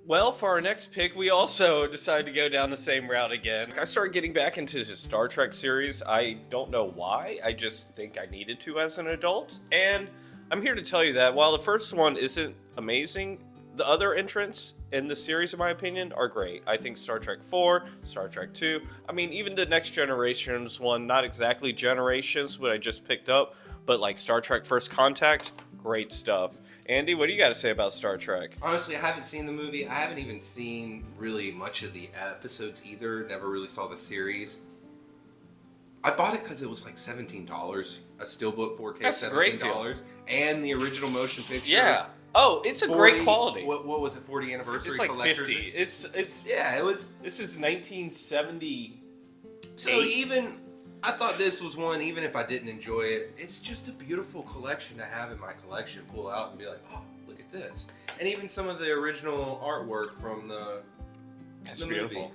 Well, for our next pick, we also decided to go down the same route again. I started getting back into the Star Trek series. I don't know why. I just think I needed to as an adult. And I'm here to tell you that while the first one isn't amazing, the other entrants in the series, in my opinion, are great. I think Star Trek 4, Star Trek 2, I mean, even the Next Generations one, not exactly Generations, what I just picked up, but like Star Trek First Contact, great stuff. Andy, what do you got to say about Star Trek? Honestly, I haven't seen the movie. I haven't even seen really much of the episodes either. Never really saw the series. I bought it because it was like $17. A steelbook 4K, That's a great deal. And the original motion picture. Yeah. Oh, it's a 40, great quality. What was it? 40 anniversary. It's like collector's 50. It's yeah. It was. This is 1970. So even I thought this was one. Even if I didn't enjoy it, it's just a beautiful collection to have in my collection. Pull out and be like, oh, look at this. And even some of the original artwork from the Beautiful. movie.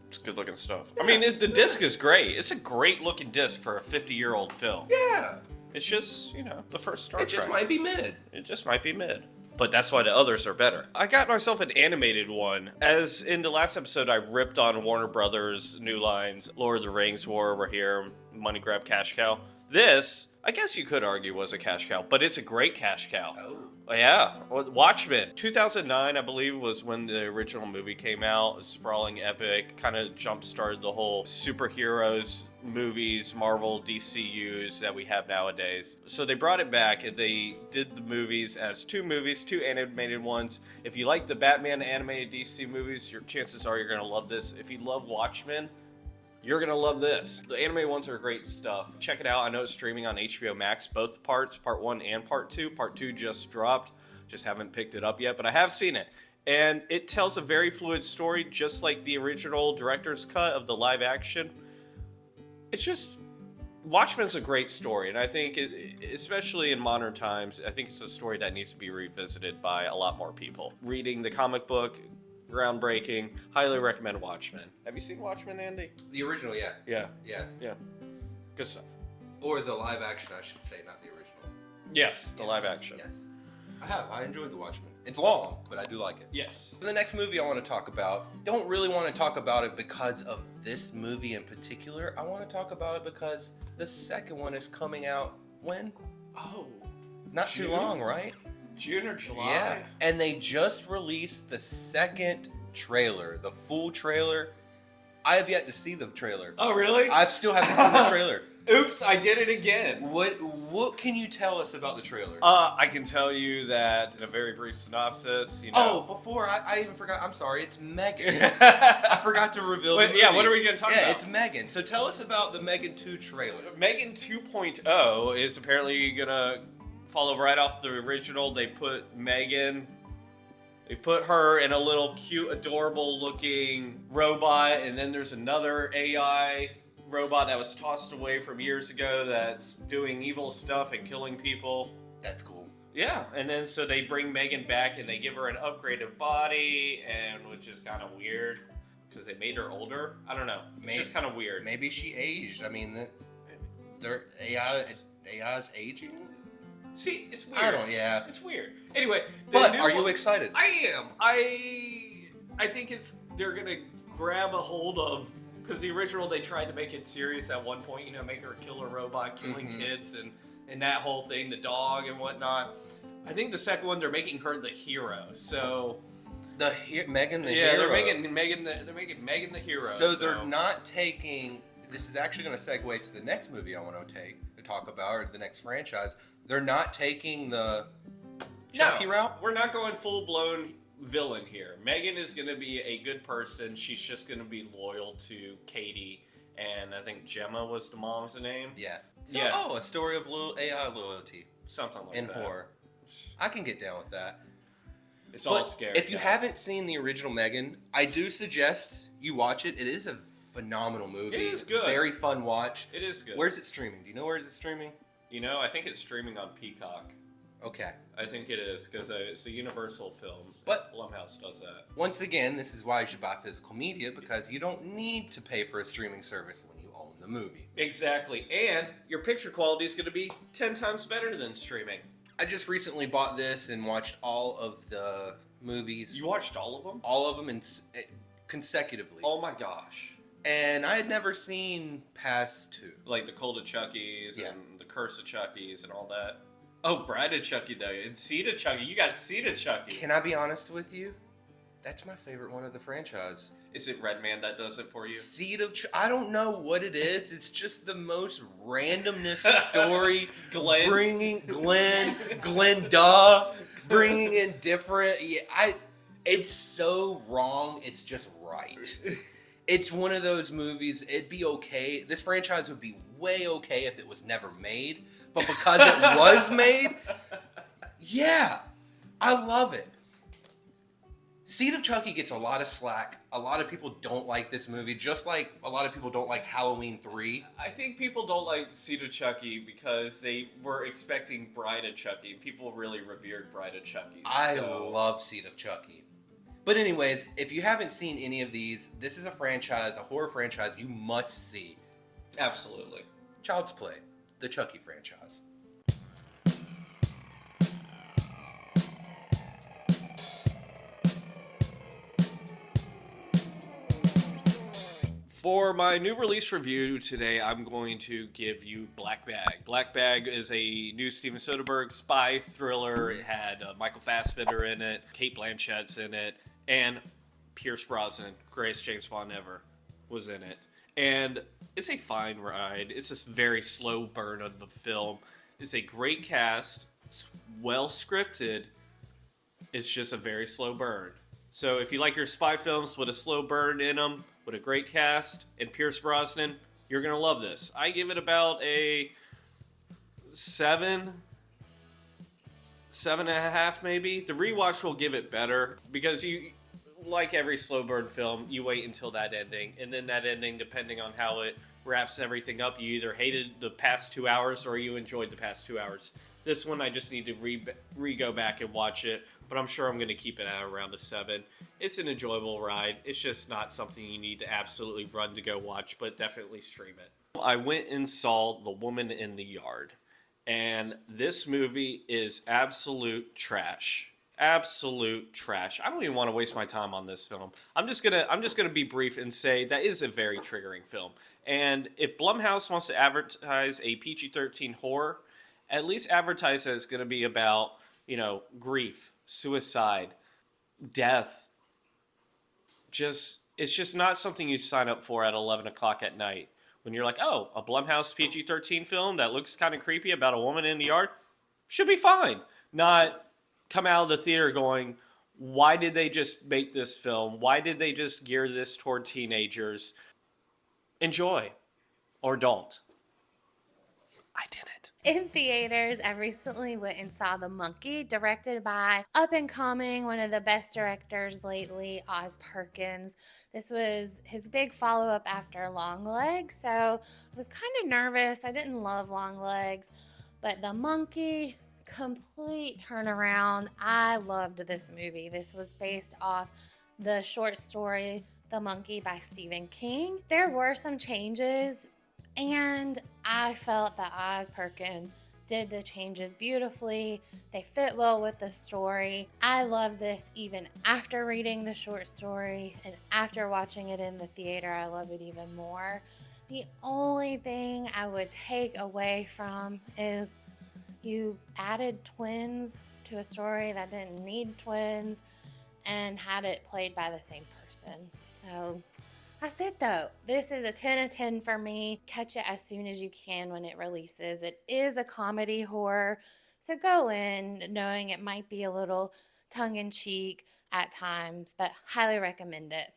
It's good looking stuff. Yeah. I mean, the disc is great. It's a great looking disc for a 50-year-old film. Yeah. It's just, the first Star Trek. It just might be mid. It just might be mid. But that's why the others are better. I got myself an animated one. As in the last episode, I ripped on Warner Brothers' new lines. Lord of the Rings war over here. Money grab, cash cow. This, I guess you could argue, was a cash cow. But it's a great cash cow. Oh. Yeah. Watchmen. 2009, I believe, was when the original movie came out. A sprawling epic. Kind of jump-started the whole superheroes movies, Marvel, DCUs that we have nowadays. So they brought it back and they did the movies as two movies, two animated ones. If you like the Batman animated DC movies, your chances are you're going to love this. If you love Watchmen, you're going to love this. The anime ones are great stuff. Check it out. I know it's streaming on HBO Max, both parts, part 1 and part 2. Part 2 just dropped. Just haven't picked it up yet, but I have seen it. And it tells a very fluid story, just like the original director's cut of the live action. It's just, Watchmen's a great story, and I think, especially in modern times, I think it's a story that needs to be revisited by a lot more people. Reading the comic book, groundbreaking. Highly recommend Watchmen. Have you seen Watchmen, Andy? The original, yeah. Yeah. Yeah. Good stuff. Or the live action, I should say, not the original. Yes, the live action. Yes. I have. I enjoyed The Watchmen. It's long, but I do like it. Yes. The next movie I want to talk about, don't really want to talk about it because of this movie in particular. I want to talk about it because the second one is coming out when? Oh. Not June? too long, right? June or July? Yeah. And they just released the second trailer, the full trailer. I have yet to see the trailer. Oh, really? I still haven't seen the trailer. Oops, I did it again. What can you tell us about the trailer? I can tell you that in a very brief synopsis, Oh, before I even forgot. I'm sorry. It's Megan. I forgot to reveal the movie. Yeah, what are we going to talk about? Yeah, it's Megan. So tell us about the Megan 2 trailer. Megan 2.0 is apparently going to follow right off the original. They put her in a little cute, adorable looking robot, and then there's another AI robot that was tossed away from years ago that's doing evil stuff and killing people. That's cool. Yeah, and then so they bring Megan back and they give her an upgraded body, and which is kind of weird because they made her older. I don't know. It's just kind of weird. Maybe she aged. I mean, their AI's aging. See, it's weird. Yeah. It's weird. Anyway, but are you excited? I am. I think they're gonna grab a hold of, because the original they tried to make it serious at one point. Make her a killer robot killing kids and that whole thing, the dog and whatnot. I think the second one they're making her the hero. So Megan the hero. Yeah, they're making Megan the hero. So they're not taking. This is actually going to segue to the next movie I want to talk about, or the next franchise. They're not taking the Chucky route? We're not going full-blown villain here. Megan is going to be a good person. She's just going to be loyal to Katie, and I think Gemma was the mom's name. Yeah. So, a story of AI loyalty. Something like in that. horror. I can get down with that. It's all scary. If you haven't seen the original Megan, I do suggest you watch it. It is a phenomenal movie. It is good. Very fun watch. It is good. Where's it streaming? Do you know where it's streaming? I think it's streaming on Peacock. Okay. I think it is, because it's a Universal film. But Blumhouse does that. Once again, this is why you should buy physical media, because you don't need to pay for a streaming service when you own the movie. Exactly. And your picture quality is going to be 10 times better than streaming. I just recently bought this and watched all of the movies. You watched all of them? All of them consecutively. Oh my gosh. And I had never seen past 2. Like the Cult of Chucky's Yeah. and the Curse of Chucky's and all that. Oh, Bride of Chucky though, and Seed of Chucky. You got Seed of Chucky. Can I be honest with you? That's my favorite one of the franchise. Is it Redman that does it for you? Seed of I don't know what it is. It's just the most randomness story. Glenn. Bringing Glenda, bringing in different. Yeah, it's so wrong. It's just right. It's one of those movies. It'd be okay. This franchise would be way okay if it was never made, but because it was made, yeah, I love it. Seed of Chucky gets a lot of slack. A lot of people don't like this movie, just like a lot of people don't like Halloween 3. I think people don't like Seed of Chucky because they were expecting Bride of Chucky. People really revered Bride of Chucky. I love Seed of Chucky. But anyways, if you haven't seen any of these, this is a franchise, a horror franchise you must see. Absolutely. Child's Play, the Chucky franchise. For my new release review today, I'm going to give you Black Bag. Black Bag is a new Steven Soderbergh spy thriller. It had Michael Fassbender in it, Cate Blanchett's in it, and Pierce Brosnan, greatest James Bond ever, was in it. And it's a fine ride. It's this very slow burn of the film. It's a great cast. It's well scripted. It's just a very slow burn. So if you like your spy films with a slow burn in them, with a great cast, and Pierce Brosnan, you're going to love this. I give it about a 7.5 maybe. The rewatch will give it better because you, like every slow burn film, you wait until that ending, and then that ending, depending on how it wraps everything up, you either hated the past 2 hours or you enjoyed the past 2 hours. This one, I just need to go back and watch it, but I'm sure I'm going to keep it at around a 7. It's an enjoyable ride. It's just not something you need to absolutely run to go watch, but definitely stream it. I went and saw The Woman in the Yard, and this movie is absolute trash. Absolute trash. I don't even want to waste my time on this film. I'm just gonna be brief and say that is a very triggering film. And if Blumhouse wants to advertise a PG-13 horror, at least advertise that it's going to be about, grief, suicide, death. It's just not something you sign up for at 11 o'clock at night. When you're like, oh, a Blumhouse PG-13 film that looks kind of creepy about a woman in the yard, should be fine. Not come out of the theater going, why did they just make this film? Why did they just gear this toward teenagers? Enjoy. Or don't. I didn't. In theaters, I recently went and saw The Monkey, directed by up-and-coming, one of the best directors lately, Oz Perkins. This was his big follow-up after Longlegs, so I was kind of nervous. I didn't love Longlegs, but The Monkey, complete turnaround. I loved this movie. This was based off the short story The Monkey by Stephen King. There were some changes, and I felt that Oz Perkins did the changes beautifully. They fit well with the story. I love this even after reading the short story, and after watching it in the theater, I love it even more. The only thing I would take away from is you added twins to a story that didn't need twins and had it played by the same person. So that's it though. This is a 10 out of 10 for me. Catch it as soon as you can when it releases. It is a comedy horror, so go in knowing it might be a little tongue-in-cheek at times, but highly recommend it.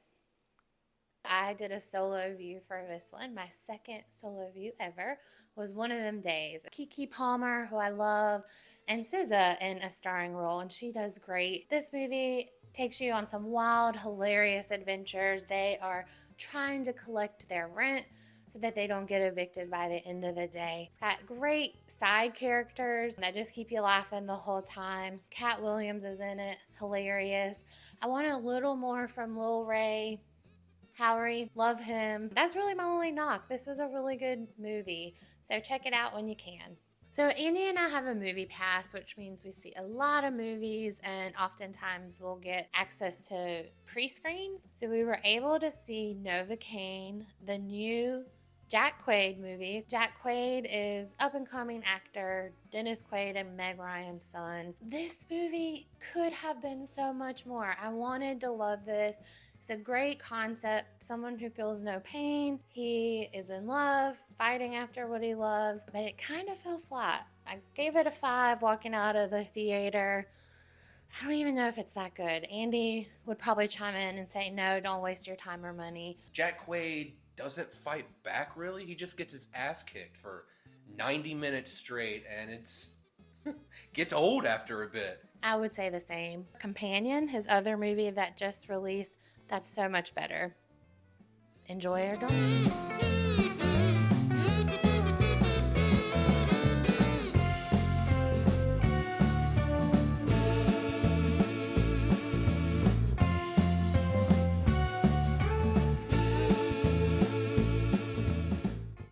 I did a solo view for this one. My second solo view ever was One of Them Days. Keke Palmer, who I love, and SZA in a starring role, and she does great. This movie takes you on some wild, hilarious adventures. They are trying to collect their rent so that they don't get evicted by the end of the day. It's got great side characters that just keep you laughing the whole time. Cat Williams is in it, hilarious. I want a little more from Lil Ray. Howery, love him. That's really my only knock. This was a really good movie, so check it out when you can. So Andy and I have a movie pass, which means we see a lot of movies and oftentimes we'll get access to pre-screens. So we were able to see Novocaine, the new Jack Quaid movie. Jack Quaid is up-and-coming actor, Dennis Quaid and Meg Ryan's son. This movie could have been so much more. I wanted to love this. It's a great concept. Someone who feels no pain. He is in love, fighting after what he loves, but it kind of fell flat. I gave it a 5 walking out of the theater. I don't even know if it's that good. Andy would probably chime in and say, no, don't waste your time or money. Jack Quaid doesn't fight back really. He just gets his ass kicked for 90 minutes straight, and it's gets old after a bit. I would say the same. Companion, his other movie that just released, that's so much better. Enjoy or don't.